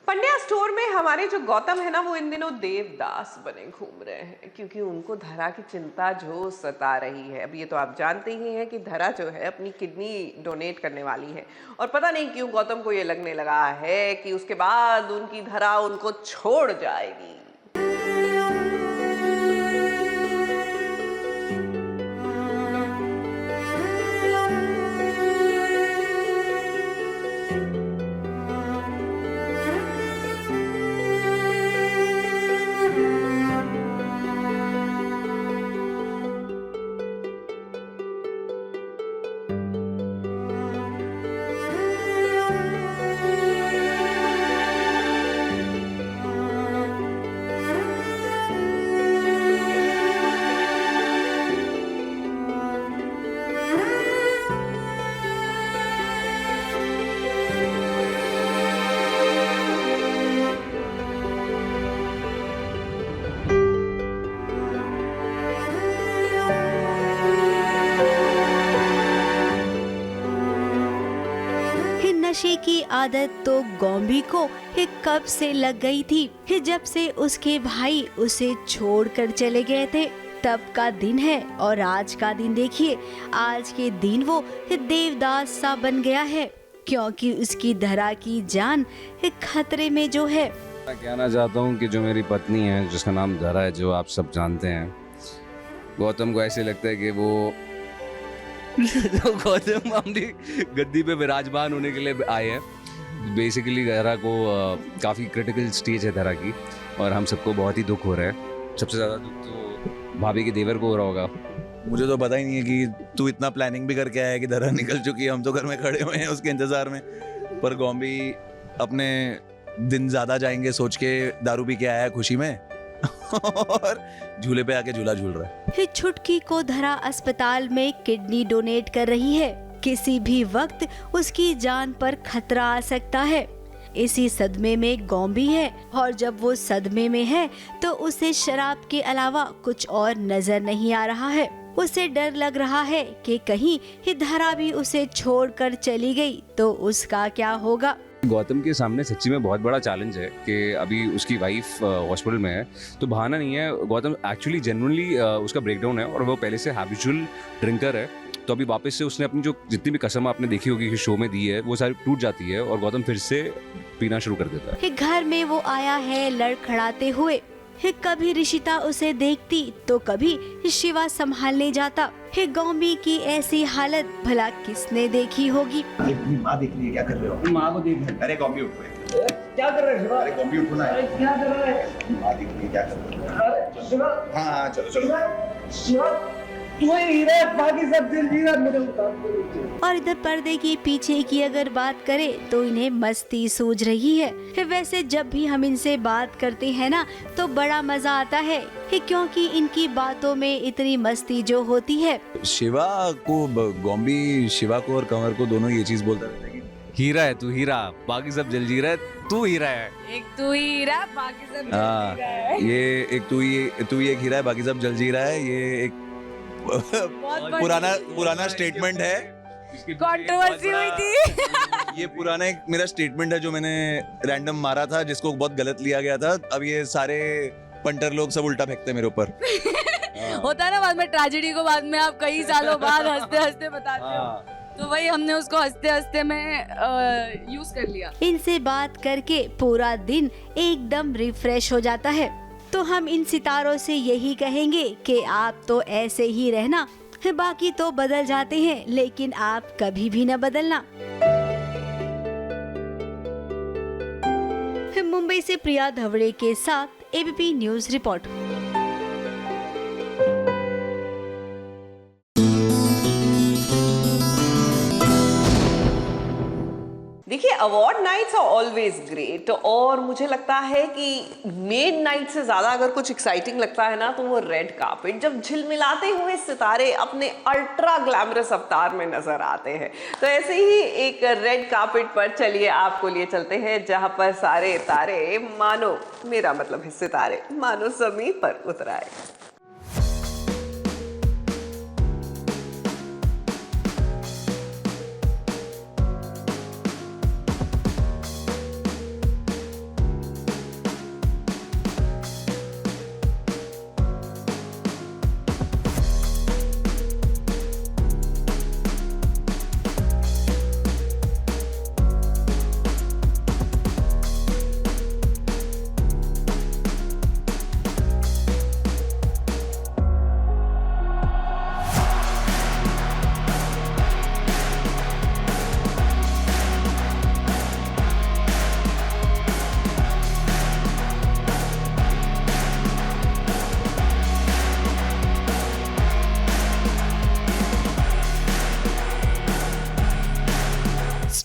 Pandya store में हमारे जो गौतम है ना, वो इन दिनों देवदास बने घूम रहे हैं क्योंकि उनको धरा की चिंता जो सता रही है। अब ये तो आप जानते ही हैं कि धरा जो है अपनी किडनी डोनेट करने वाली है और पता नहीं क्यों गौतम को ये लगने लगा है कि उसके बाद उनकी धरा उनको छोड़ जाएगी। नशे की आदत तो गॉम्बी को कब से लग गई थी, जब से उसके भाई उसे छोड़कर चले गए थे तब का दिन है। और आज का दिन देखिए, आज के दिन वो देवदास सा बन गया है क्योंकि उसकी धरा की जान खतरे में जो है। मैं कहना चाहता हूँ कि जो मेरी पत्नी है जिसका नाम धरा है, जो आप सब जानते हैं, गौतम को ऐसे लगता है कि वो तो गौतम अपनी गद्दी पे विराजमान होने के लिए आए हैं। बेसिकली धरा को काफ़ी क्रिटिकल स्टेज है धरा की और हम सबको बहुत ही दुख हो रहा है। सबसे ज़्यादा दुख तो भाभी के देवर को हो रहा होगा। मुझे तो पता ही नहीं है कि तू इतना प्लानिंग भी करके आया है कि धरा निकल चुकी है। हम तो घर में खड़े हुए हैं उसके इंतज़ार में, पर गॉम्बी अपने दिन ज़्यादा जाएंगे सोच के दारू पी के आया है खुशी में और झूले पे आके झूला झूल रहा है। छुटकी को धरा अस्पताल में किडनी डोनेट कर रही है। किसी भी वक्त उसकी जान पर खतरा आ सकता है। इसी सदमे में गॉम्बी है और जब वो सदमे में है तो उसे शराब के अलावा कुछ और नजर नहीं आ रहा है। उसे डर लग रहा है कि कहीं ये धरा भी उसे छोड़कर चली गई तो उसका क्या होगा। गौतम के सामने सच्ची में बहुत बड़ा चैलेंज है कि अभी उसकी वाइफ हॉस्पिटल में है, तो बहाना नहीं है। गौतम एक्चुअली जेन्युइनली उसका ब्रेकडाउन है और वो पहले से हैबिचुअल ड्रिंकर है। तो अभी वापस से उसने अपनी जो जितनी भी कसम आपने देखी होगी कि शो में दी है वो सारी टूट जाती है और गौतम फिर से पीना शुरू कर देता है। घर में वो आया है लड़खड़ाते हुए। कभी ऋषिता उसे देखती तो कभी शिवा संभालने जाता। गॉम्बी की ऐसी हालत भला किसने देखी होगी। अपनी माँ देख रही है, क्या कर रहे हो? माँ को देख। अरे गॉम्बी उठो, क्या कर रहे हो शिवा? अरे गॉम्बी उठो ना, क्या कर रहे हैं? माँ देख रही है, क्या कर रहे हो? अरे शिवा, हाँ चलो चलो। शिवा तू हीरा, बाकी सब दिल जीरा मुझे उतार दो। और इधर पर्दे के पीछे की अगर बात करें तो इन्हें मस्ती सूझ रही है। वैसे जब भी हम इनसे बात करते हैं ना तो बड़ा मजा आता है क्योंकि इनकी बातों में इतनी मस्ती जो होती है। शिवा को गॉम्बी शिवा को और कंवर को दोनों ये चीज बोलता रहता है कि हीरा है तू, हीरा, बाकी सब जलजीरा है, तू हीरा है। एक तू ही हीरा, बाकी सब हाँ, जलजीरा है। ये एक तू ही एक हीरा है, बाकी सब जलजीरा है। ये एक पुराना स्टेटमेंट है। कंट्रोवर्सी हुई थी। ये पुराना एक मेरा स्टेटमेंट है जो मैंने रैंडम मारा था, जिसको बहुत गलत लिया गया था। अब ये सारे पंटर लोग सब उल्टा फेंकते हैं मेरे ऊपर। होता है ना, बाद में ट्रेजेडी को बाद में आप कई सालों बाद हंसते हंसते बताते हो, तो वही हमने उसको हंसते हंसते में यूज कर लिया। इनसे बात करके पूरा दिन एकदम रिफ्रेश हो जाता है। तो हम इन सितारों से यही कहेंगे कि आप तो ऐसे ही रहना, बाकी तो बदल जाते हैं लेकिन आप कभी भी न बदलना। मुंबई से प्रिया धवड़े के साथ एबीपी न्यूज रिपोर्ट। देखिए, award nights are always great और मुझे लगता है कि मेन नाइट से ज्यादा अगर कुछ एक्साइटिंग लगता है ना तो वो रेड कार्पेट, जब झिलमिलाते हुए सितारे अपने अल्ट्रा ग्लैमरस अवतार में नजर आते हैं। तो ऐसे ही एक रेड कार्पेट पर चलिए आपको लिए चलते हैं जहां पर सारे तारे मानो, मेरा मतलब है सितारे, मानो जमीन पर उतर आए।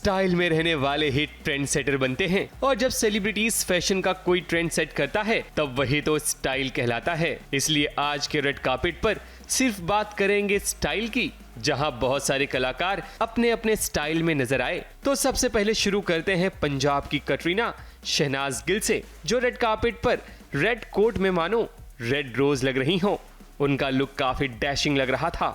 स्टाइल में रहने वाले ही ट्रेंड सेटर बनते हैं, और जब सेलिब्रिटीज फैशन का कोई ट्रेंड सेट करता है तब वही तो स्टाइल कहलाता है। इसलिए आज के रेड कार्पेट पर सिर्फ बात करेंगे स्टाइल की, जहां बहुत सारे कलाकार अपने अपने स्टाइल में नजर आए। तो सबसे पहले शुरू करते हैं पंजाब की कटरीना शहनाज गिल से, जो रेड कार्पेट पर रेड कोट में मानो रेड रोज लग रही हो। उनका लुक काफी डैशिंग लग रहा था।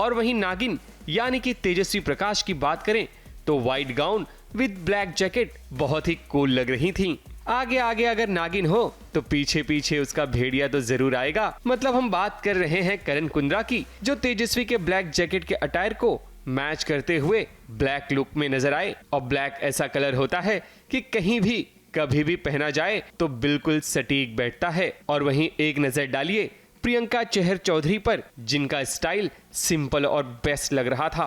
और वहीं नागिन यानी कि तेजस्वी प्रकाश की बात करें तो white gown with black jacket बहुत ही कूल लग रही थी। आगे आगे अगर नागिन हो तो पीछे पीछे उसका भेड़िया तो जरूर आएगा। मतलब हम बात कर रहे हैं करण कुंद्रा की, जो तेजस्वी के ब्लैक जैकेट के अटायर को मैच करते हुए ब्लैक लुक में नजर आए। और ब्लैक ऐसा कलर होता है कि कहीं भी कभी भी पहना जाए तो बिल्कुल सटीक बैठता है। और वहीं एक नजर डालिए प्रियंका चहर चौधरी पर, जिनका स्टाइल सिंपल और बेस्ट लग रहा था।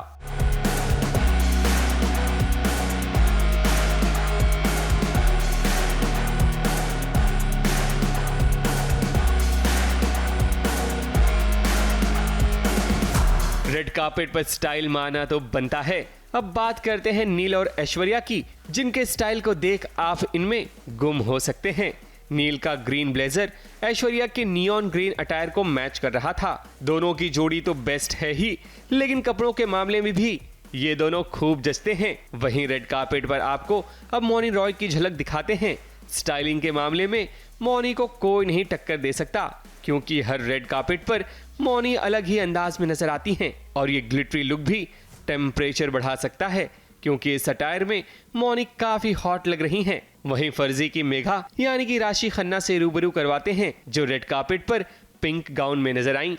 रेड कार्पेट पर स्टाइल माना तो बनता है। अब बात करते हैं नील और ऐश्वर्या की, जिनके स्टाइल को देख आप इनमें गुम हो सकते हैं। नील का ग्रीन ब्लेजर ऐश्वर्या के नियॉन ग्रीन अटायर को मैच कर रहा था। दोनों की जोड़ी तो बेस्ट है ही, लेकिन कपड़ों के मामले में भी ये दोनों खूब जचते हैं। वहीं रेड कार्पेट पर आपको अब मौनी रॉय की झलक दिखाते हैं। स्टाइलिंग के मामले में मौनी को कोई नहीं टक्कर दे सकता, क्योंकि हर रेड कार्पेट पर मौनी अलग ही अंदाज में नजर आती हैं। और ये ग्लिटरी लुक भी टेम्परेचर बढ़ा सकता है, क्योंकि इस अटायर में मौनी काफी हॉट लग रही हैं। वहीं फर्जी की मेघा यानी कि राशि खन्ना से रूबरू करवाते हैं, जो रेड कार्पेट पर पिंक गाउन में नजर आईं।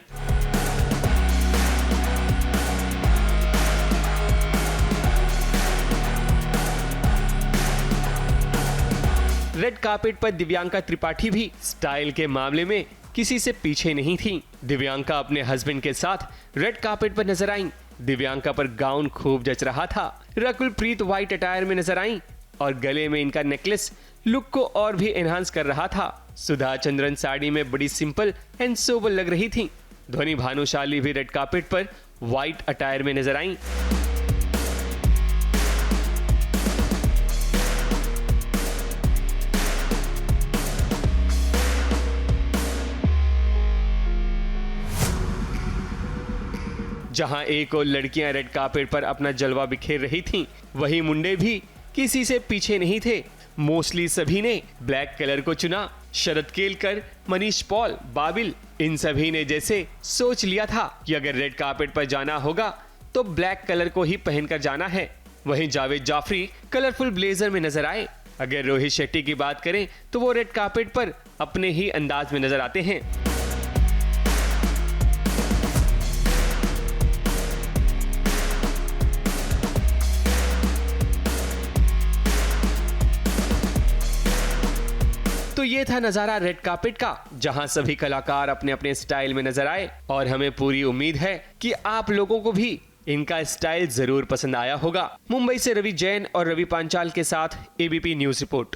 रेड कार्पेट पर दिव्यांका त्रिपाठी भी स्टाइल के मामले में किसी से पीछे नहीं थी। दिव्यांका अपने हस्बैंड के साथ रेड कार्पेट पर नजर आईं। दिव्यांका पर गाउन खूब जच रहा था। रकुल प्रीत व्हाइट अटायर में नजर आईं और गले में इनका नेकलेस लुक को और भी एनहांस कर रहा था। सुधा चंद्रन साड़ी में बड़ी सिंपल एंड सोबर लग रही थी। ध्वनि भानुशाली भी रेड कार्पेट पर व्हाइट अटायर में नजर आईं। जहां एक और लड़कियां रेड कार्पेट पर अपना जलवा बिखेर रही थीं, वहीं मुंडे भी किसी से पीछे नहीं थे। मोस्टली सभी ने ब्लैक कलर को चुना। शरद केलकर, मनीष पॉल, बाबिल, इन सभी ने जैसे सोच लिया था कि अगर रेड कार्पेट पर जाना होगा तो ब्लैक कलर को ही पहनकर जाना है। वहीं जावेद जाफरी कलरफुल ब्लेजर में नजर आए। अगर रोहित शेट्टी की बात करें तो वो रेड कार्पेट पर अपने ही अंदाज में नजर आते हैं। तो ये था नजारा रेड कार्पेट का, जहां सभी कलाकार अपने अपने स्टाइल में नजर आए। और हमें पूरी उम्मीद है कि आप लोगों को भी इनका स्टाइल जरूर पसंद आया होगा। मुंबई से रवि जैन और रवि पांचाल के साथ एबीपी न्यूज रिपोर्ट।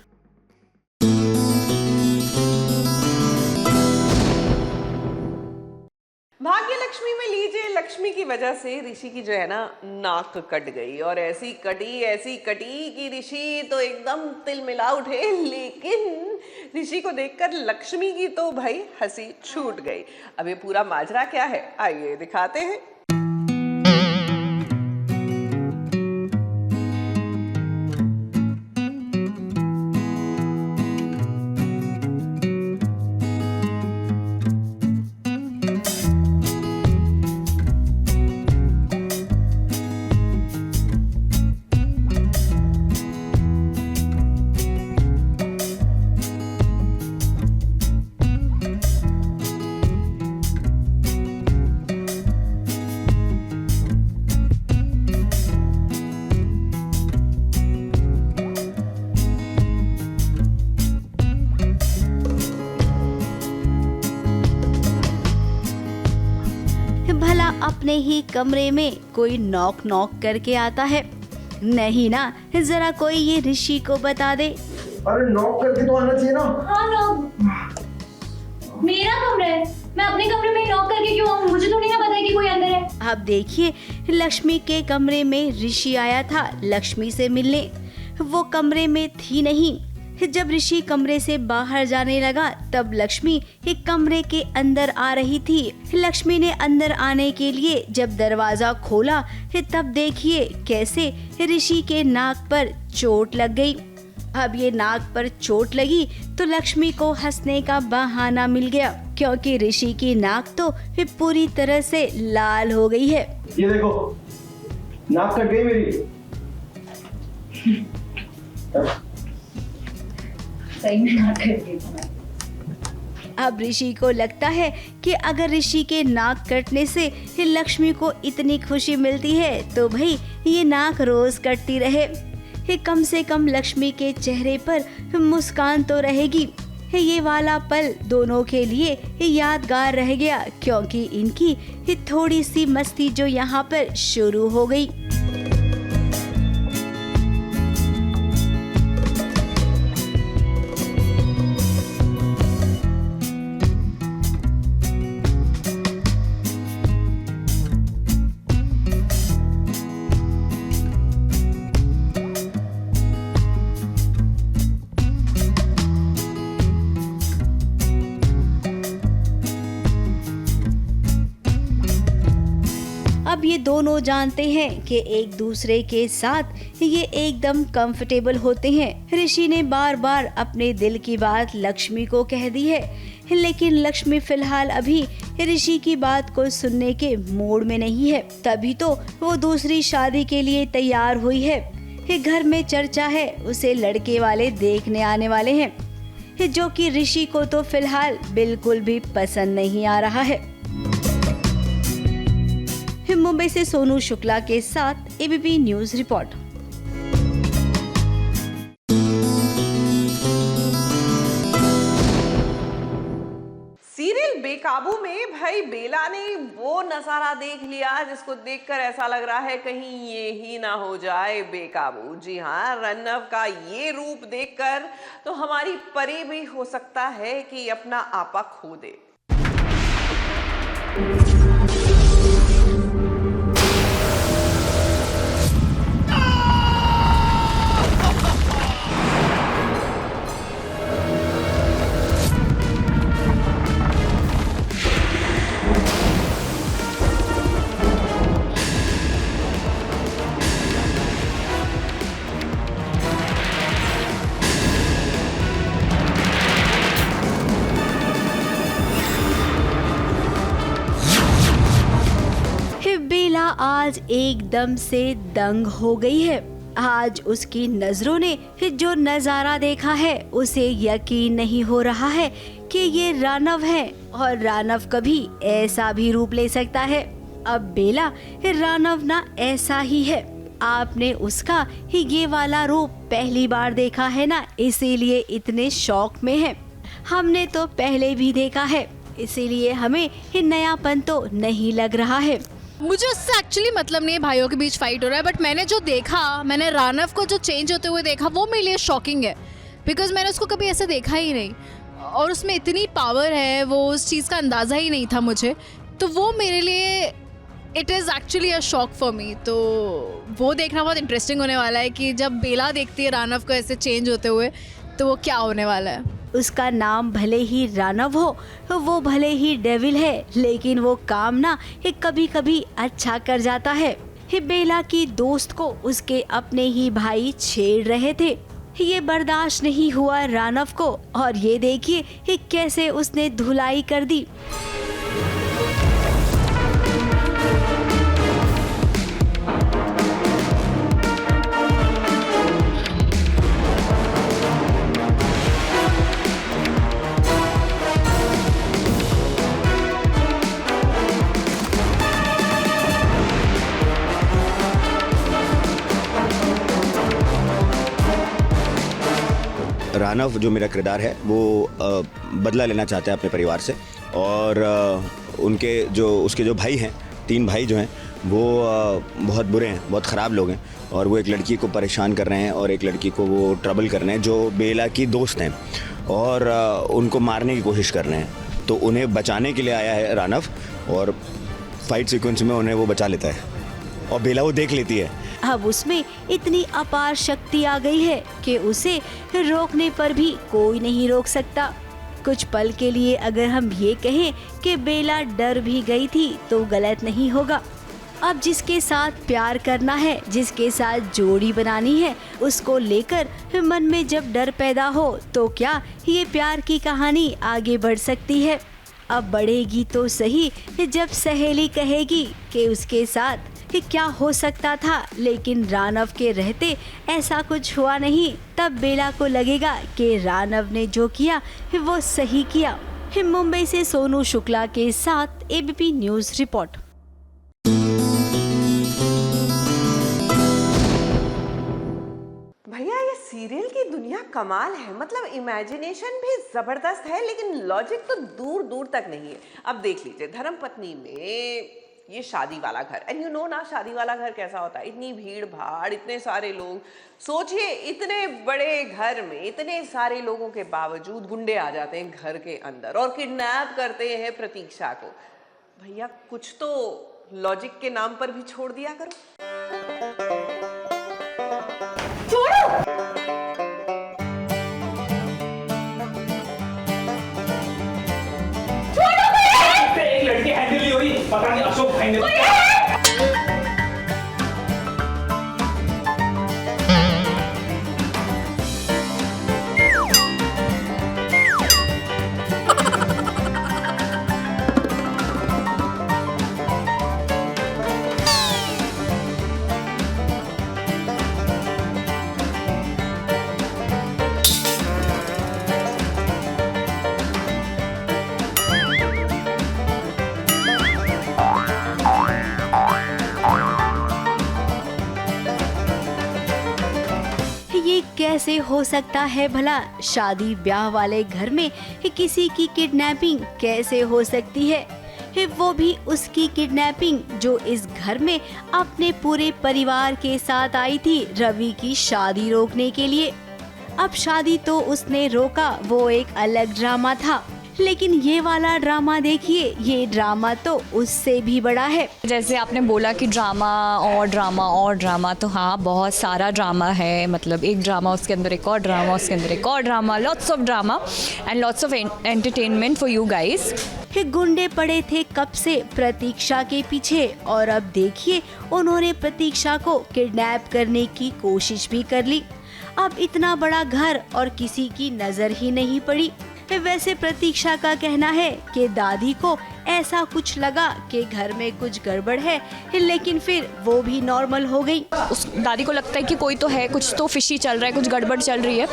भाग्य लक्ष्मी में लीजिए, लक्ष्मी की वजह से ऋषि की जो है ना नाक कट गई, और ऐसी कटी कि ऋषि तो एकदम तिलमिला उठे। लेकिन ऋषि को देखकर लक्ष्मी की तो भाई हंसी छूट गई। अब ये पूरा माजरा क्या है, आइए दिखाते हैं। भला अपने ही कमरे में कोई नॉक नॉक करके आता है? नहीं ना, जरा कोई ये ऋषि को बता दे। अरे नॉक करके तो आना चाहिए ना। हाँ नॉक, मेरा कमरा है, मैं अपने कमरे में लॉक करके क्यों आऊँ? मुझे थोड़ी ना पता है कि कोई अंदर है। अब देखिए, लक्ष्मी के कमरे में ऋषि आया था लक्ष्मी से मिलने। वो कमरे में थी नहीं। जब ऋषि कमरे से बाहर जाने लगा तब लक्ष्मी एक कमरे के अंदर आ रही थी। लक्ष्मी ने अंदर आने के लिए जब दरवाजा खोला तब देखिए कैसे ऋषि के नाक पर चोट लग गई। अब ये नाक पर चोट लगी तो लक्ष्मी को हंसने का बहाना मिल गया, क्योंकि ऋषि की नाक तो पूरी तरह से लाल हो गई है। ये देखो, नाक कट गई मेरी। सही में नाक कट गई तुम्हारी। अब ऋषि को लगता है कि अगर ऋषि के नाक कटने से लक्ष्मी को इतनी खुशी मिलती है तो भाई ये नाक रोज कटती रहे। कम से कम लक्ष्मी के चेहरे पर मुस्कान तो रहेगी। ये वाला पल दोनों के लिए यादगार रह गया, क्योंकि इनकी थोड़ी सी मस्ती जो यहाँ पर शुरू हो गई। अब ये दोनों जानते हैं कि एक दूसरे के साथ ये एकदम कंफर्टेबल होते हैं। ऋषि ने बार बार अपने दिल की बात लक्ष्मी को कह दी है, लेकिन लक्ष्मी फिलहाल अभी ऋषि की बात को सुनने के मूड में नहीं है। तभी तो वो दूसरी शादी के लिए तैयार हुई है। घर में चर्चा है उसे लड़के वाले देखने आने वाले हैं, जो कि ऋषि को तो फिलहाल बिल्कुल भी पसंद नहीं आ रहा है। मुंबई से सोनू शुक्ला के साथ एबीपी न्यूज रिपोर्ट। सीरियल बेकाबू में भाई बेला ने वो नजारा देख लिया जिसको देखकर ऐसा लग रहा है कहीं ये ही ना हो जाए बेकाबू। जी हाँ, रणव का ये रूप देखकर तो हमारी परी भी हो सकता है कि अपना आपा खो दे। बेला आज एकदम से दंग हो गई है। आज उसकी नजरों ने जो नजारा देखा है उसे यकीन नहीं हो रहा है कि ये रानव है और रानव कभी ऐसा भी रूप ले सकता है। अब बेला रानव ना ऐसा ही है। आपने उसका ये वाला रूप पहली बार देखा है ना, इसीलिए इतने शौक में है। हमने तो पहले भी देखा है, इसीलिए हमें नयापन तो नहीं लग रहा है। मुझे उससे एक्चुअली मतलब नहीं है, भाइयों के बीच फाइट हो रहा है, बट मैंने जो देखा, मैंने रानव को जो चेंज होते हुए देखा वो मेरे लिए शॉकिंग है, बिकॉज मैंने उसको कभी ऐसे देखा ही नहीं और उसमें इतनी पावर है, वो उस चीज़ का अंदाज़ा ही नहीं था मुझे, तो वो मेरे लिए it is actually a shock for me. तो वो देखना बहुत इंटरेस्टिंग होने वाला है कि जब बेला देखती है रानव को ऐसे चेंज होते हुए तो वो क्या होने वाला है। उसका नाम भले ही रानव हो, वो भले ही डेविल है, लेकिन वो काम ना कभी कभी अच्छा कर जाता है। बेला की दोस्त को उसके अपने ही भाई छेड़ रहे थे, ये बर्दाश्त नहीं हुआ रानव को, और ये देखिए कैसे उसने धुलाई कर दी। रानव जो मेरा किरदार है वो बदला लेना चाहता है अपने परिवार से, और उसके जो भाई हैं, 3 भाई जो हैं वो बहुत बुरे हैं, बहुत ख़राब लोग हैं, और वो एक लड़की को परेशान कर रहे हैं और एक लड़की को वो ट्रबल कर रहे हैं जो बेला की दोस्त हैं, और उनको मारने की कोशिश कर रहे हैं। तो उन्हें बचाने के लिए आया है रानव, और फाइट सीक्वेंस में उन्हें वो बचा लेता है और बेला वो देख लेती है। अब उसमें इतनी अपार शक्ति आ गई है कि उसे रोकने पर भी कोई नहीं रोक सकता। कुछ पल के लिए अगर हम ये कहें कि बेला डर भी गई थी तो गलत नहीं होगा। अब जिसके साथ प्यार करना है, जिसके साथ जोड़ी बनानी है, उसको लेकर मन में जब डर पैदा हो तो क्या ये प्यार की कहानी आगे बढ़ सकती है? अब बढ़ेगी तो सही जब सहेली कहेगी कि उसके साथ कि क्या हो सकता था, लेकिन रानव के रहते ऐसा कुछ हुआ नहीं। तब बेला को लगेगा कि रानव ने जो किया वो सही किया। मुंबई से सोनू शुक्ला के साथ एबीपी न्यूज़ रिपोर्ट। भैया ये सीरियल की दुनिया कमाल है, मतलब इमेजिनेशन भी जबरदस्त है लेकिन लॉजिक तो दूर दूर तक नहीं है। अब देख लीजिए धर्मपत्नी में ये शादी वाला घर, एंड यू नो ना शादी वाला घर कैसा होता है, इतनी भीड़ भाड़, इतने सारे लोग। सोचिए इतने बड़े घर में इतने सारे लोगों के बावजूद गुंडे आ जाते हैं घर के अंदर और किडनैप करते हैं प्रतीक्षा को। भैया कुछ तो लॉजिक के नाम पर भी छोड़ दिया करो। एक लड़की हैंडल नहीं हो रही, पता नहीं अशोक भाई ने कैसे हो सकता है भला? शादी ब्याह वाले घर में किसी की किडनैपिंग कैसे हो सकती है? वो भी उसकी किडनैपिंग जो इस घर में अपने पूरे परिवार के साथ आई थी रवि की शादी रोकने के लिए। अब शादी तो उसने रोका, वो एक अलग ड्रामा था, लेकिन ये वाला ड्रामा देखिए, ये ड्रामा तो उससे भी बड़ा है। जैसे आपने बोला कि ड्रामा और ड्रामा और ड्रामा, तो हाँ बहुत सारा ड्रामा है। मतलब एक ड्रामा उसके अंदर एक और ड्रामा, उसके अंदर एक और drama, lots of drama and lots of entertainment for you guys. गुंडे पड़े थे कब से प्रतीक्षा के पीछे, और अब देखिए उन्होंने प्रतीक्षा को किडनैप करने की कोशिश भी कर ली। अब इतना बड़ा घर और किसी की नजर ही नहीं पड़ी। वैसे प्रतीक्षा का कहना है कि दादी को ऐसा कुछ लगा कि घर में कुछ गड़बड़ है, लेकिन फिर वो भी नॉर्मल हो गई। उस दादी को लगता है कि कोई तो है, कुछ तो फिशी चल रहा है, कुछ गड़बड़ चल रही है,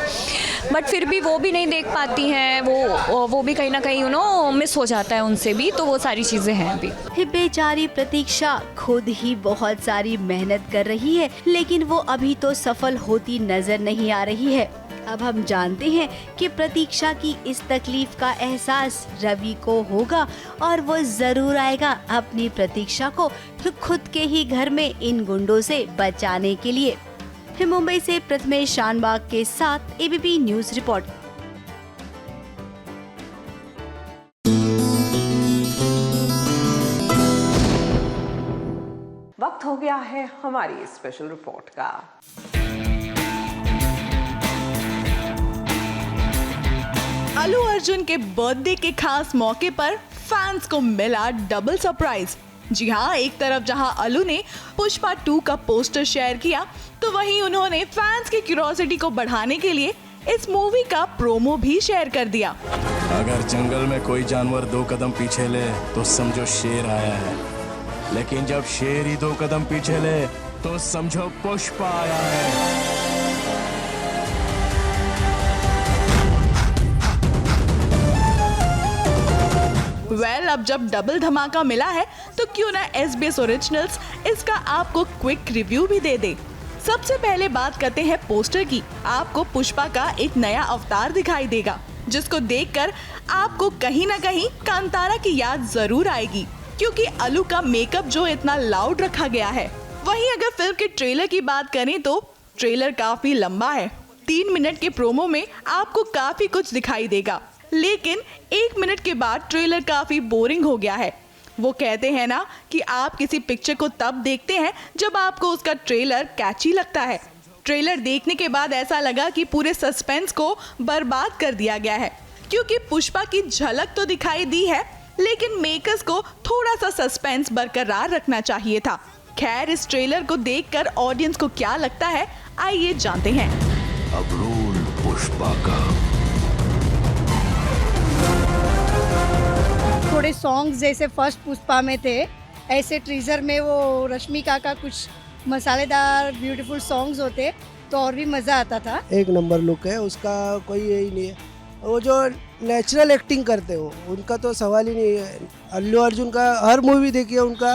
बट फिर भी वो भी नहीं देख पाती हैं। वो भी कहीं ना कहीं मिस हो जाता है उनसे भी, तो वो सारी चीज़ें हैं अभी। बेचारी प्रतीक्षा खुद ही बहुत सारी मेहनत कर रही है, लेकिन वो अभी तो सफल होती नजर नहीं आ रही है। अब हम जानते हैं कि प्रतीक्षा की इस तकलीफ का एहसास रवि को होगा और वो जरूर आएगा अपनी प्रतीक्षा को खुद के ही घर में इन गुंडों से बचाने के लिए। मुंबई से प्रथमेश शानबाग के साथ एबीपी न्यूज़ रिपोर्ट। वक्त हो गया है हमारी स्पेशल रिपोर्ट का। अल्लू अर्जुन के बर्थडे के खास मौके पर फैंस को मिला डबल सरप्राइज। जी हाँ, एक तरफ जहां अल्लू ने पुष्पा 2 का पोस्टर शेयर किया, तो वहीं उन्होंने फैंस की क्यूरियोसिटी को बढ़ाने के लिए इस मूवी का प्रोमो भी शेयर कर दिया। अगर जंगल में कोई जानवर 2 कदम पीछे ले तो समझो शेर आया है, लेकिन जब शेर ही 2 कदम पीछे ले तो समझो पुष्पा आया है। अब जब डबल धमाका मिला है तो क्यों ना SBS ओरिजिनल्स इसका आपको क्विक रिव्यू भी दे दे। सबसे पहले बात करते हैं पोस्टर की। आपको पुष्पा का एक नया अवतार दिखाई देगा, जिसको देखकर आपको कहीं ना कहीं कांतारा की याद जरूर आएगी, क्योंकि अल्लू का मेकअप जो इतना लाउड रखा गया है। वहीं अगर फिल्म के ट्रेलर की बात करें तो ट्रेलर काफी लंबा है। 3 मिनट के प्रोमो में आपको काफी कुछ दिखाई देगा, लेकिन 1 मिनट के बाद ट्रेलर काफी बोरिंग हो गया है। वो कहते हैं ना कि आप किसी पिक्चर को तब देखते हैं जब आपको उसका ट्रेलर कैची लगता है। ट्रेलर देखने के बाद ऐसा लगा कि पूरे सस्पेंस को बर्बाद कर दिया गया है, क्योंकि पुष्पा की झलक तो दिखाई दी है, लेकिन मेकर्स को थोड़ा सा सस्पेंस बरकरार रखना चाहिए था। खैर, इस ट्रेलर को देखकर ऑडियंस को क्या लगता है, आइए जानते हैं। अब रोल पुष्पा का। थोड़े सॉन्ग्स जैसे फर्स्ट पुष्पा में थे, ऐसे टीजर में वो रश्मिका का कुछ मसालेदार ब्यूटीफुल सॉन्ग्स होते तो और भी मज़ा आता था। एक नंबर लुक है उसका, कोई यही नहीं है। वो जो नेचुरल एक्टिंग करते हो उनका तो सवाल ही नहीं है। अल्लू अर्जुन का हर मूवी देखिए, उनका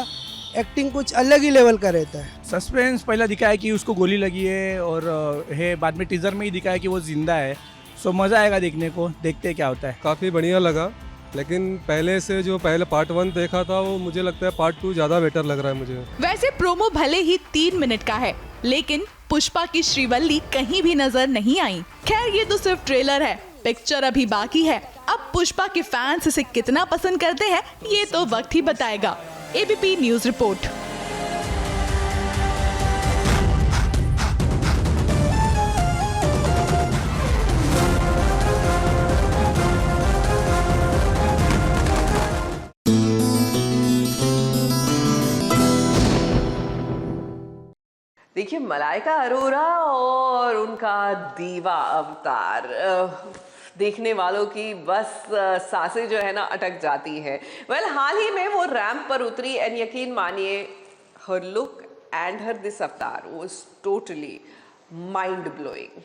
एक्टिंग कुछ अलग ही लेवल का रहता है। सस्पेंस पहला दिखाया कि उसको गोली लगी है और है, बाद में टीजर में ही दिखाया कि वो जिंदा है। सो मज़ा आएगा देखने को, देखते क्या होता है। काफ़ी बढ़िया लगा, लेकिन पहले से जो पहले पार्ट 1 देखा था वो मुझे लगता है पार्ट 2 ज़्यादा बेटर लग रहा है मुझे। वैसे प्रोमो भले ही 3 मिनट का है, लेकिन पुष्पा की श्रीवल्ली कहीं भी नजर नहीं आई। खैर, ये तो सिर्फ ट्रेलर है, पिक्चर अभी बाकी है। अब पुष्पा के फैंस इसे कितना पसंद करते हैं ये तो वक्त ही बताएगा। ABP news report. देखिए, मलाइका अरोरा और उनका दीवा अवतार देखने वालों की बस सांसें जो है ना अटक जाती हैं। हाल ही में वो रैंप पर उतरी एंड यकीन मानिए, हर लुक एंड हर दिस अवतार was totally mind blowing.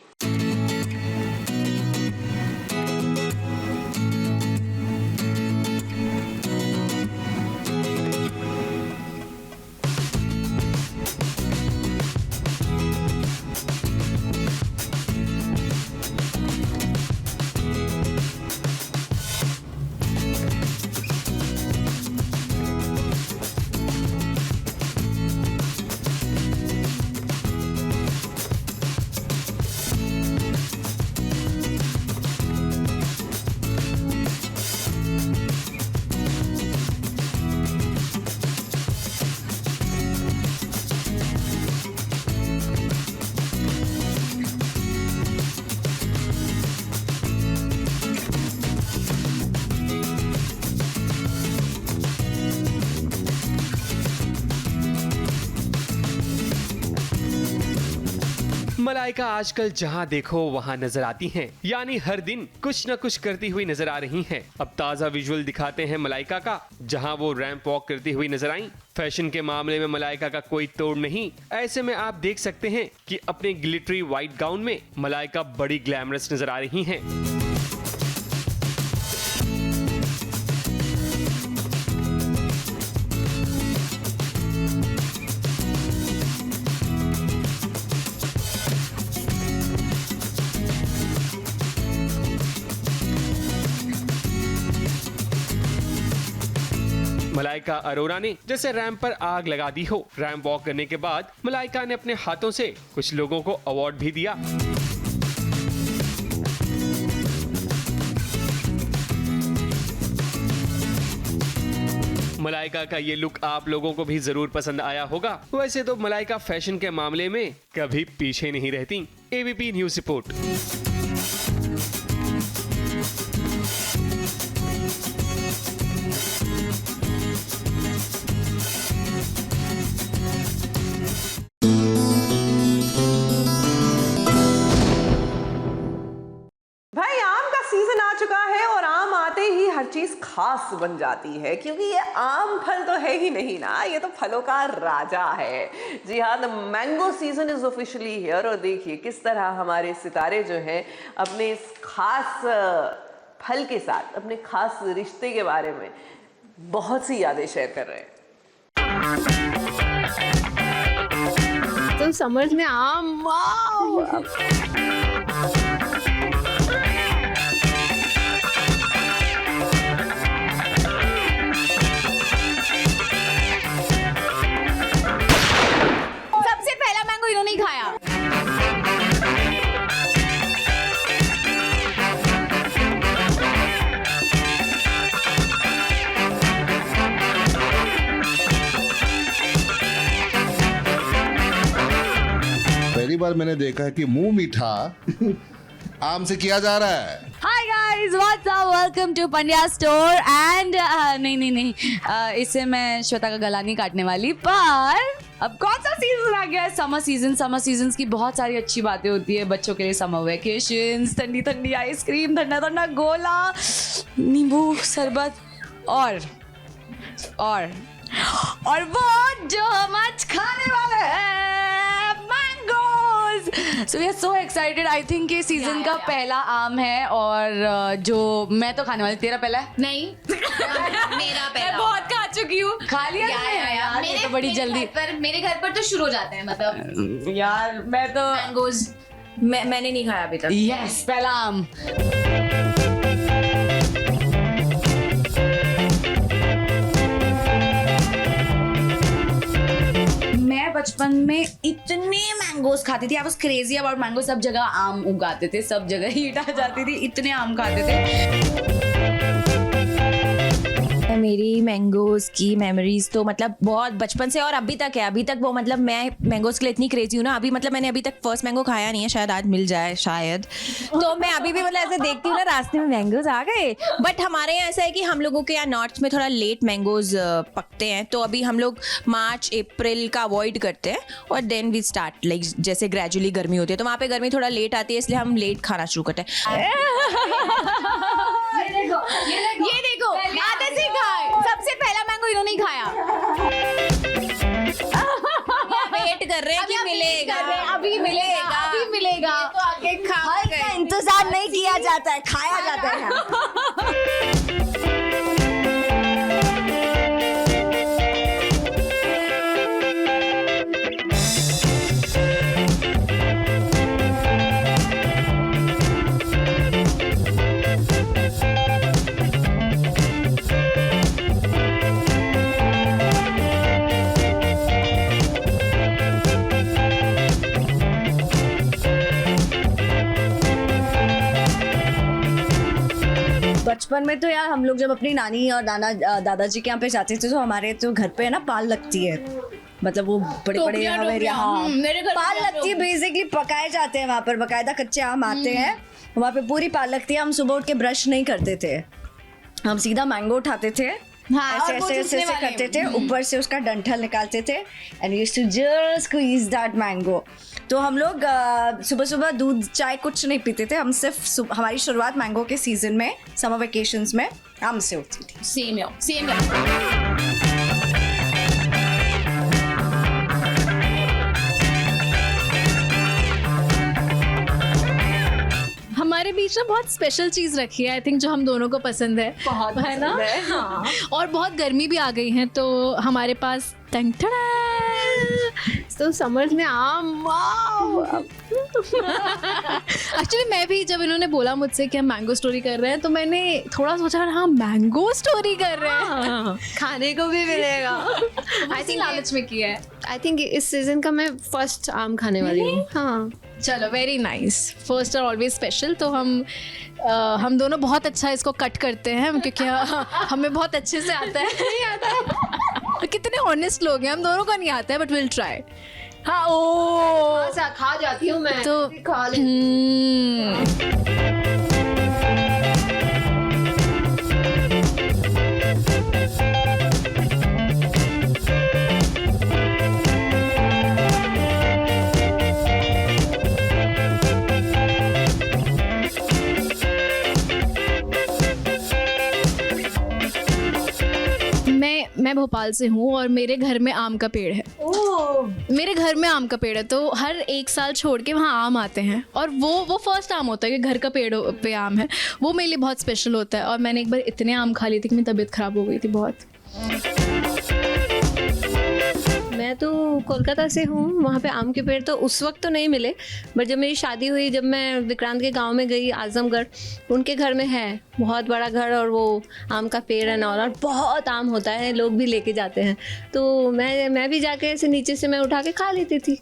Malaika आजकल जहां देखो वहां नजर आती हैं, यानी हर दिन कुछ न कुछ करती हुई नजर आ रही हैं। अब ताजा विजुअल दिखाते हैं मलाइका का, जहां वो रैंप वॉक करती हुई नजर आई। फैशन के मामले में मलाइका का कोई तोड़ नहीं। ऐसे में आप देख सकते हैं कि अपने ग्लिटरी व्हाइट गाउन में मलाइका बड़ी ग्लैमरस नजर आ रही हैं। मलाइका अरोरा ने जैसे रैंप पर आग लगा दी हो। रैंप वॉक करने के बाद मलाइका ने अपने हाथों से कुछ लोगों को अवार्ड भी दिया। मलाइका का ये लुक आप लोगों को भी जरूर पसंद आया होगा। वैसे तो मलाइका फैशन के मामले में कभी पीछे नहीं रहती। ABP news report. भाई, आम का सीजन आ चुका है और आम आते ही हर चीज खास बन जाती है, क्योंकि ये आम फल तो है ही नहीं ना, ये तो फलों का राजा है। जी हाँ, the mango season is officially here. और देखिए किस तरह हमारे सितारे जो हैं अपने इस खास फल के साथ अपने खास रिश्ते के बारे में बहुत सी यादें शेयर कर रहे हैं। तो समर्स में आम, वाव! सबसे पहला मैंगो इन्होंने ही खाया। बार मैंने देखा है कि मुंह मीठा आम से किया जा रहा है। Hi guys, what's up? Welcome to Pandya Store and नहीं इससे मैं श्वेता का गला नहीं काटने वाली, पर अब कौन सा सीजन आ गया है? समर सीजन की बहुत सारी अच्छी बातें होती है बच्चों के लिए। समर वेकेशंस, ठंडी ठंडी आइसक्रीम, ठंडा ठंडा गोला, नींबू शरबत और वो जो हम आज खाने वाले हैं, mangoes. So we are so excited. I think ये सीजन का पहला आम है और जो मैं तो खाने वाली। तेरा पहला है? नहीं मेरा पहला। मैं बहुत खा चुकी हूँ। खा लिया यार, ये तो बड़ी जल्दी। पर मेरे घर पर तो शुरू हो जाते हैं, मतलब यार मैं तो मैंगोज मैंने नहीं खाया अभी तक। यस, पहला आम। मैं बचपन में इतने मैंगोज खाती थी। I was crazy about mango. सब जगह आम उगाते थे, सब जगह हीट आ जाती थी, इतने आम खाते थे। मेरी मैंगोज की मेमोरीज तो मतलब बहुत बचपन से और अभी तक है। अभी तक वो मतलब मैं मैंगोज के लिए इतनी क्रेजी हूँ ना। अभी मतलब मैंने अभी तक फर्स्ट मैंगो खाया नहीं है, शायद आज मिल जाए शायद। तो मैं अभी भी मतलब ऐसे देखती हूँ ना, रास्ते में मैंगोज आ गए। बट हमारे यहाँ ऐसा है कि हम लोगों के यहाँ नॉर्थ में थोड़ा लेट मैंगोज पकते हैं, तो अभी हम लोग मार्च अप्रैल का अवॉइड करते हैं और देन वी स्टार्ट लाइक जैसे ग्रेजुअली गर्मी होती है तो वहाँ पे गर्मी थोड़ा लेट आती है, इसलिए हम लेट खाना शुरू करते हैं। ये देखो आते से खाए। सबसे पहला मैंगो इन्होंने ही खाया। वेट कर रहे हैं कि मिलेगा, अभी मिलेगा। तो आगे खा का इंतजार नहीं किया जाता है, खाया जाता है। बचपन में तो यार हम लोग जब अपनी नानी और दादाजी के यहाँ पे जाते थे तो हमारे तो घर पे है ना पाल लगती है। मतलब वो बड़े बड़े पाल लगती है, बेसिकली पकाए जाते हैं वहाँ पर, बकायदा कच्चे आम आते हैं वहाँ पे, पूरी पाल लगती है। हम सुबह उठ के ब्रश नहीं करते थे, हम सीधा मैंगो उठाते थे, ऐसे करते थे, ऊपर से उसका डंठल निकालते थे and used to just squeeze that mango. तो हम लोग सुबह सुबह दूध चाय कुछ नहीं पीते थे, हम सिर्फ हमारी शुरुआत मैंगो के सीजन में समर वेकेशंस में आम से होती थी। सेम हमारे बीच में बहुत स्पेशल चीज रखी है, आई थिंक, जो हम दोनों को पसंद है, बहुत है ना? हाँ। और बहुत गर्मी भी आ गई है तो हमारे पास तो समर्स में आम। एक्चुअली मैं भी जब इन्होंने बोला मुझसे कि हम मैंगो स्टोरी कर रहे हैं तो मैंने थोड़ा सोचा, हाँ मैंगो स्टोरी कर रहे हैं, खाने को भी मिलेगा। आई थिंक लालच में किया है। आई थिंक इस सीजन का मैं फर्स्ट आम खाने वाली हूँ। हाँ चलो, very nice. First are always special. तो हम दोनों बहुत अच्छा इसको कट करते हैं क्योंकि हमें बहुत अच्छे से आता है। नहीं आता है। कितने ऑनेस्ट लोग हैं, हम दोनों को नहीं आता है, बट विल ट्राई। हाँ ओ खा जाती हूँ मैं तो खा ले। मैं भोपाल से हूँ और मेरे घर में आम का पेड़ है। मेरे घर में आम का पेड़ है तो हर एक साल छोड़ के वहाँ आम आते हैं और वो फर्स्ट आम होता है कि घर का पेड़ पे आम है, वो मेरे लिए बहुत स्पेशल होता है। और मैंने एक बार इतने आम खा ली थी कि मेरी तबीयत ख़राब हो गई थी बहुत। मैं तो कोलकाता से हूँ, वहाँ पे आम के पेड़ तो उस वक्त तो नहीं मिले, बट जब मेरी शादी हुई, जब मैं विक्रांत के गांव में गई आजमगढ़, उनके घर में है बहुत बड़ा घर और वो आम का पेड़ है और बहुत आम होता है, लोग भी लेके जाते हैं। तो मैं भी जाके ऐसे नीचे से मैं उठा के खा लेती थी।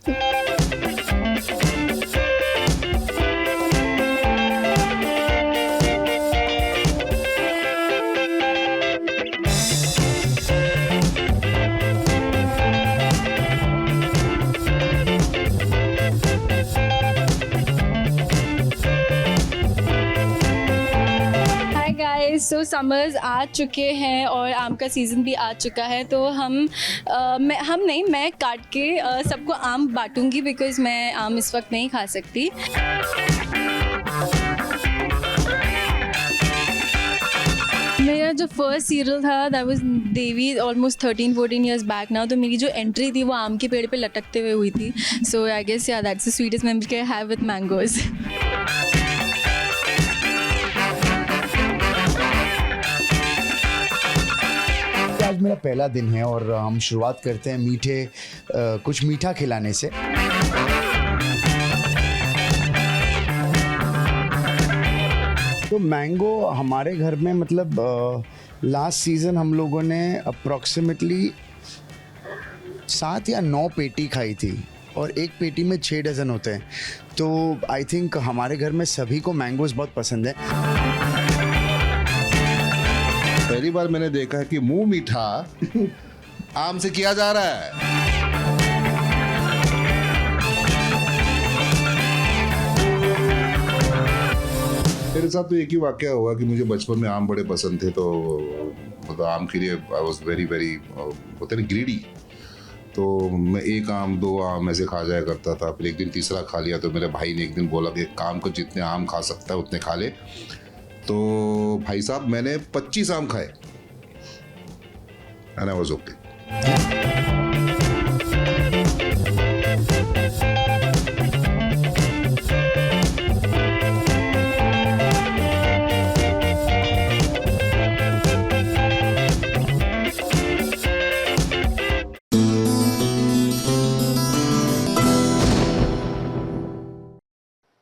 गाइस, सो समर्स आ चुके हैं और आम का सीज़न भी आ चुका है, तो मैं काट के सबको आम बांटूंगी बिकॉज मैं आम इस वक्त नहीं खा सकती। मेरा जो फर्स्ट सीरियल था that was Devi almost 13-14 years back now, तो मेरी जो एंट्री थी वो आम के पेड़ पे लटकते हुए हुई थी। सो आई गेस या that's the sweetest memory I have with mangoes. आज मेरा पहला दिन है और हम शुरुआत करते हैं कुछ मीठा खिलाने से। तो मैंगो हमारे घर में मतलब लास्ट सीज़न हम लोगों ने अप्रॉक्सीमेटली 7 या 9 पेटी खाई थी और एक पेटी में 6 डज़न होते हैं। तो आई थिंक हमारे घर में सभी को मैंगोज़ बहुत पसंद है। पहली बार मैंने देखा है कि मुंह मीठा आम से किया जा रहा है। मेरे साथ तो एक ही वाकया हुआ कि मुझे बचपन में आम बड़े पसंद थे, तो मतलब आम के लिए आई वॉज वेरी होते ना ग्रीडी। तो मैं 1 आम 2 आम ऐसे खा जाया करता था। फिर एक दिन तीसरा खा लिया तो मेरे भाई ने एक दिन बोला कि काम को जितने आम खा सकता है उतने खा ले। तो भाई साहब मैंने 25 आम खाए एंड आई वाज ओके।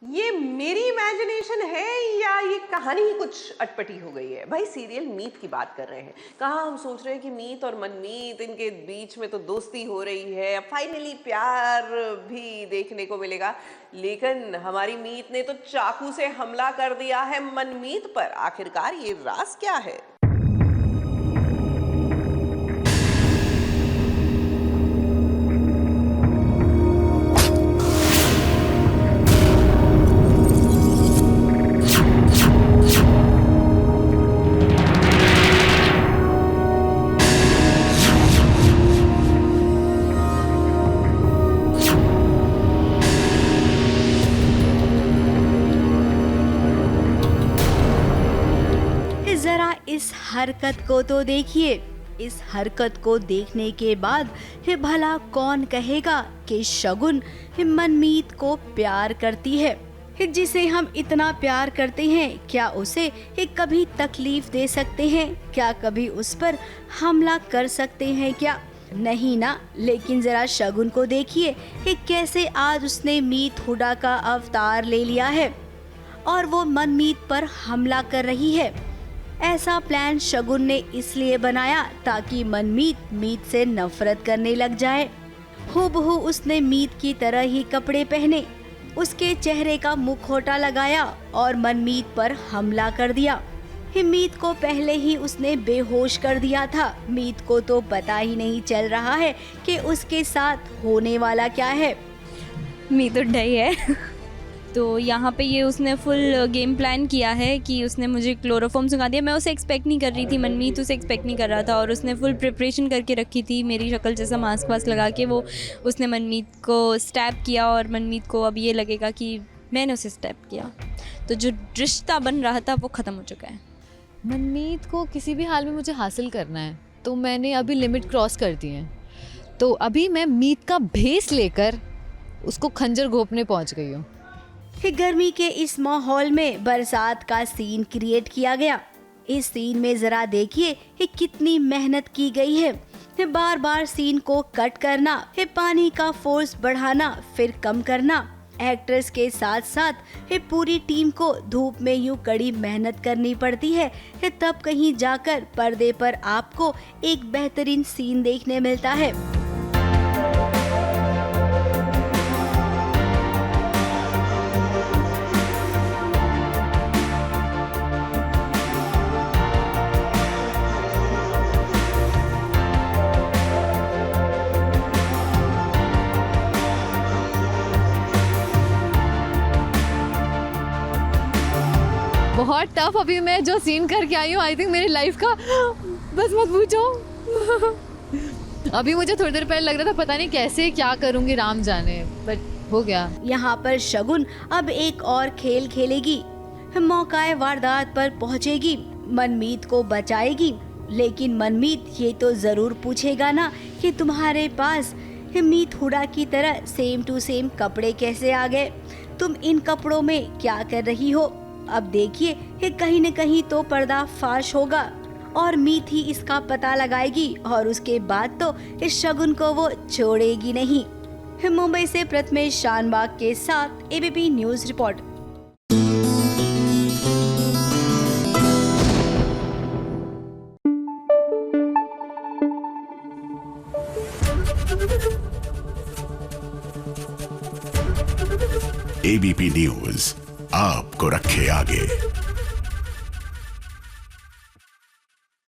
ये मेरी इमेजिनेशन है या ये कहानी ही कुछ अटपटी हो गई है? भाई सीरियल मीत की बात कर रहे हैं, कहाँ हम सोच रहे हैं कि मीत और मनमीत इनके बीच में तो दोस्ती हो रही है, अब फाइनली प्यार भी देखने को मिलेगा। लेकिन हमारी मीत ने तो चाकू से हमला कर दिया है मनमीत पर। आखिरकार ये राज क्या है? इस हरकत को तो देखिए। इस हरकत को देखने के बाद हे भला कौन कहेगा कि शगुन मनमीत को प्यार करती है। जिसे हम इतना प्यार करते हैं, क्या उसे कभी तकलीफ दे सकते हैं? क्या कभी उस पर हमला कर सकते हैं? क्या नहीं ना। लेकिन जरा शगुन को देखिए कि कैसे आज उसने मीत हुडा का अवतार ले लिया है और वो मनमीत पर हमला कर रही है। ऐसा प्लान शगुन ने इसलिए बनाया ताकि मनमीत मीत से नफरत करने लग जाए। हूबहू उसने मीत की तरह ही कपड़े पहने, उसके चेहरे का मुखौटा लगाया और मनमीत पर हमला कर दिया। मीत को पहले ही उसने बेहोश कर दिया था। मीत को तो पता ही नहीं चल रहा है कि उसके साथ होने वाला क्या है। मीत तो डई है। तो यहाँ पे ये उसने फुल गेम प्लान किया है कि उसने मुझे क्लोरोफॉर्म सुखा दिया। मैं उसे एक्सपेक्ट नहीं कर रही थी, मनमीत उसे एक्सपेक्ट नहीं कर रहा था, और उसने फुल प्रिपरेशन करके रखी थी। मेरी शक्ल जैसा मास्क वास्क लगा के उसने मनमीत को स्टैप किया और मनमीत को अब ये लगेगा कि मैंने उसे स्टैप किया। तो जो रिश्ता बन रहा था वो ख़त्म हो चुका है। मनमीत को किसी भी हाल में मुझे हासिल करना है, तो मैंने अभी लिमिट क्रॉस कर दी है। तो अभी मैं मीत का भेस लेकर उसको खंजर घोंपने पहुँच गई हूँ। गर्मी के इस माहौल में बरसात का सीन क्रिएट किया गया। इस सीन में जरा देखिए कितनी मेहनत की गई है। बार बार सीन को कट करना, पानी का फोर्स बढ़ाना फिर कम करना। एक्टर्स के साथ साथ पूरी टीम को धूप में यूं कड़ी मेहनत करनी पड़ती है, तब कहीं जाकर पर्दे पर आपको एक बेहतरीन सीन देखने मिलता है। बहुत टफ अभी मैं जो सीन करके आई हूँ, आई थिंक मेरी लाइफ का, बस मत पूछो। अभी मुझे थोड़ी देर पहले लग रहा था पता नहीं कैसे क्या करूँगी, राम जाने, बट हो गया। यहाँ पर शगुन अब एक और खेल खेलेगी। मौकाए वारदात पर पहुँचेगी, मनमीत को बचाएगी। लेकिन मनमीत ये तो जरूर पूछेगा ना कि तुम्हारे पास मीत हुडा की तरह सेम टू सेम कपड़े कैसे आ गए, तुम इन कपड़ों में क्या कर रही हो। अब देखिए कि कहीं न कहीं तो पर्दा फाश होगा और मीत ही इसका पता लगाएगी और उसके बाद तो इस शगुन को वो छोड़ेगी नहीं। मुंबई से प्रथमेश शानबाग के साथ ABP news report. ABP news आपको रखे आगे।